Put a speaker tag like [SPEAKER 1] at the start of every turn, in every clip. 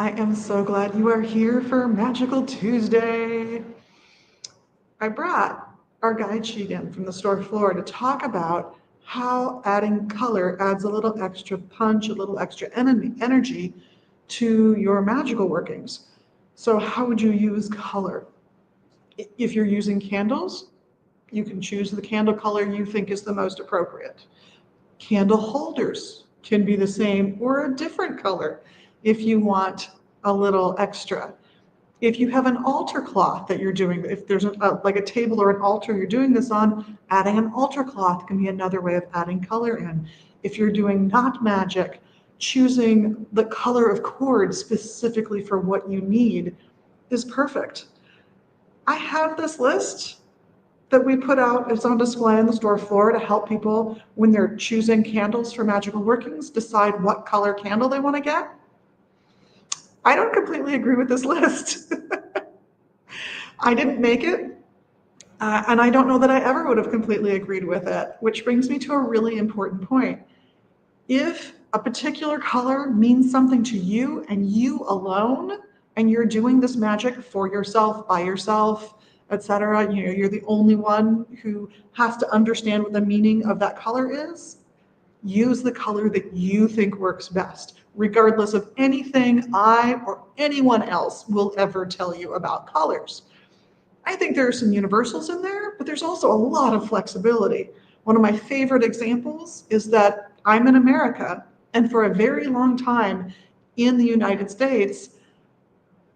[SPEAKER 1] I am so glad you are here for Magical Tuesday. I brought our guide sheet in from the store floor to talk about how adding color adds a little extra punch, a little extra energy to your magical workings. So, how would you use color? If you're using candles, you can choose the candle color you think is the most appropriate. Candle holders can be the same or a different color if you want a little extra. If you have an altar cloth that you're doing, if there's like a table or an altar you're doing this on, adding an altar cloth can be another way of adding color in. If you're doing not magic, choosing the color of cord specifically for what you need is perfect. I have this list that we put out. It's on display on the store floor to help people when they're choosing candles for magical workings decide what color candle they want to get. I don't completely agree with this list. I didn't make it, and I don't know that I ever would have completely agreed with it, which brings me to a really important point. If a particular color means something to you and you alone, and you're doing this magic for yourself, by yourself, etc., you're the only one who has to understand what the meaning of that color is, use the color that you think works best, regardless of anything I or anyone else will ever tell you about colors. I think there are some universals in there, but there's also a lot of flexibility. One of my favorite examples is that I'm in America, and for a very long time in the United States,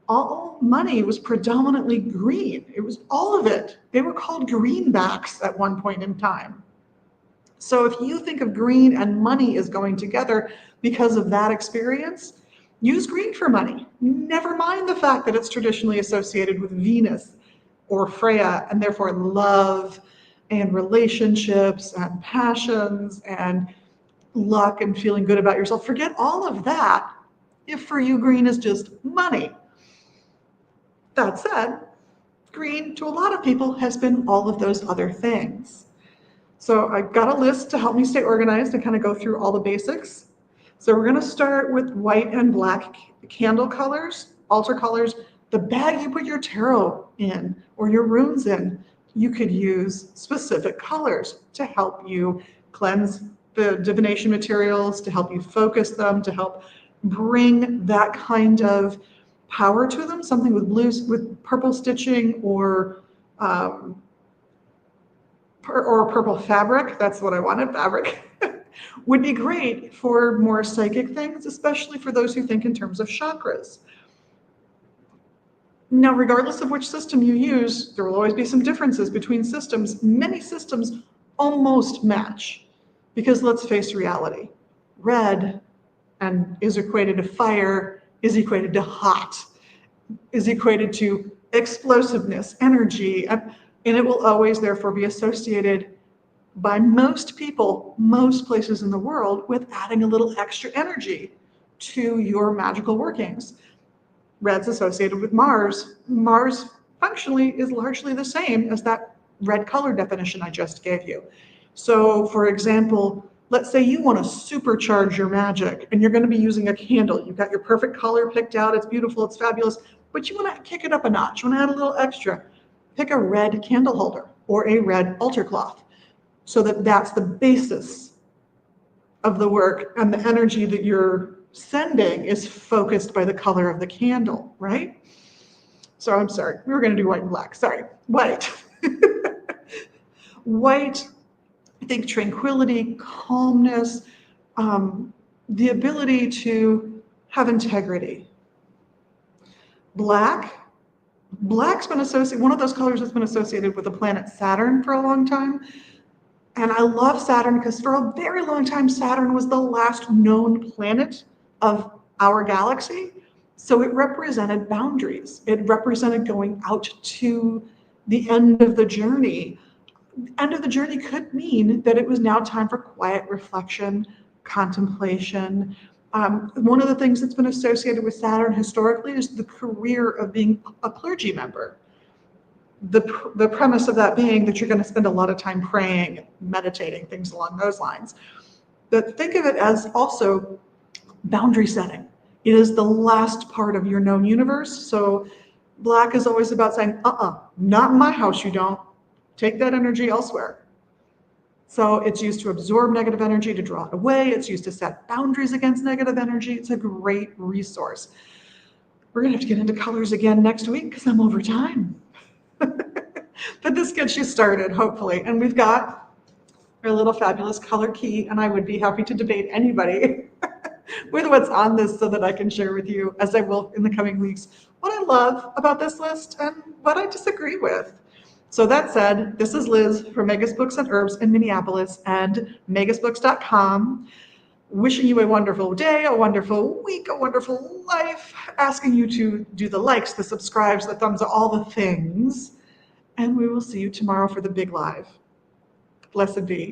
[SPEAKER 1] all money was predominantly green. It was all of it. They were called greenbacks at one point in time. So if you think of green and money as going together because of that experience, use green for money. Never mind the fact that it's traditionally associated with Venus or Freya, and therefore love and relationships and passions and luck and feeling good about yourself. Forget all of that if for you green is just money. That said, green to a lot of people has been all of those other things. So I got a list to help me stay organized and kind of go through all the basics. So we're going to start with white and black candle colors, altar colors. The bag you put your tarot in or your runes in, you could use specific colors to help you cleanse the divination materials, to help you focus them, to help bring that kind of power to them. Something with purple stitching or purple fabric, that's what I wanted, fabric, would be great for more psychic things, especially for those who think in terms of chakras. Now, regardless of which system you use, there will always be some differences between systems. Many systems almost match because let's face reality. Red and is equated to fire, is equated to hot, is equated to explosiveness, energy, and it will always therefore be associated by most people, most places in the world, with adding a little extra energy to your magical workings. Red's associated with Mars. Mars functionally is largely the same as that red color definition I just gave you. So for example, let's say you want to supercharge your magic and you're going to be using a candle. You've got your perfect color picked out. It's beautiful. It's fabulous. But you want to kick it up a notch. You want to add a little extra. Pick a red candle holder or a red altar cloth so that that's the basis of the work, and the energy that you're sending is focused by the color of the candle, right? So I'm sorry, we were going to do white and black. Sorry, white. White, I think tranquility, calmness, the ability to have integrity. Black's been associated, one of those colors that's been associated with the planet Saturn for a long time. And I love Saturn because for a very long time, Saturn was the last known planet of our galaxy. So it represented boundaries. It represented going out to the end of the journey. End of the journey could mean that it was now time for quiet reflection, contemplation. One of the things that's been associated with Saturn historically is the career of being a clergy member. The premise of that being that you're going to spend a lot of time praying, meditating, things along those lines. But think of it as also boundary setting. It is the last part of your known universe. So black is always about saying, not in my house, you don't. Take that energy elsewhere. So it's used to absorb negative energy, to draw it away. It's used to set boundaries against negative energy. It's a great resource. We're gonna have to get into colors again next week because I'm over time. But this gets you started, hopefully. And we've got our little fabulous color key, and I would be happy to debate anybody with what's on this so that I can share with you, as I will in the coming weeks, what I love about this list and what I disagree with. So that said, this is Liz from Megas Books and Herbs in Minneapolis and megasbooks.com. Wishing you a wonderful day, a wonderful week, a wonderful life, asking you to do the likes, the subscribes, the thumbs, all the things. And we will see you tomorrow for the big live. Blessed be.